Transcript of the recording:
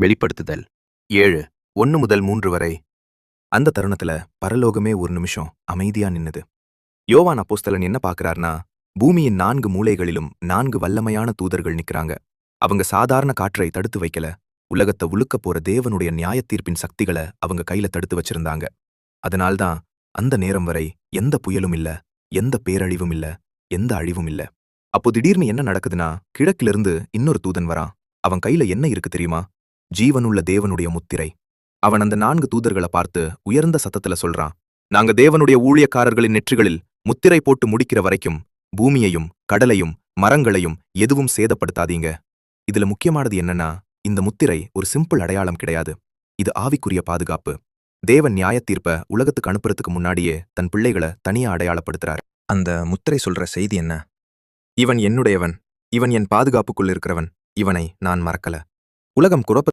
வெளிப்படுத்துதல் 7 1 முதல் 3 வரை. அந்த தருணத்துல பரலோகமே ஒரு நிமிஷம் அமைதியா நின்னுது. யோவான் அப்போஸ்தலன் என்ன பார்க்கறார்னா, பூமியின் 4 மூலைகளிலும் 4 வல்லமையான தூதர்கள் நிக்கறாங்க. அவங்க சாதாரண காற்றை தடுத்து வைக்கல, உலகத்தை உலுக்க போற தேவனுடைய நியாயத்தீர்ப்பின் சக்திகளை அவங்க கையில தடுத்து வச்சிருந்தாங்க. அதனால்தான் அந்த நேரம் வரை எந்த புயலும் இல்ல, எந்த பேரழிவும் இல்ல, எந்த அழிவும் இல்ல. அப்போ திடீர்னு என்ன நடக்குதுன்னா, கிழக்கிலிருந்து இன்னொரு தூதன் வரான். அவன் கையில என்ன இருக்கு தெரியுமா? ஜீவனுள்ள தேவனுடைய முத்திரை. அவன் அந்த 4 தூதர்களை பார்த்து உயர்ந்த சத்தத்துல சொல்றான், நாங்க தேவனுடைய ஊழியக்காரர்களின் நெற்றிகளில் முத்திரை போட்டு முடிக்கிற வரைக்கும் பூமியையும் கடலையும் மரங்களையும் எதுவும் சேதப்படுத்தாதீங்க. இதுல முக்கியமானது என்னன்னா, இந்த முத்திரை ஒரு சிம்பிள் அடையாளம் கிடையாது. இது ஆவிக்குரிய பாதுகாப்பு. தேவன் நியாயத்தீர்ப்ப உலகத்துக்கு அனுப்புறதுக்கு முன்னாடியே தன் பிள்ளைகளை தனியா அடையாளப்படுத்துறார். அந்த முத்திரை சொல்ற செய்தி என்ன? இவன் என்னுடையவன், இவன் என் பாதுகாப்புக்குள் இருக்கிறவன், இவனை நான் மறக்கல. உலகம் குழப்ப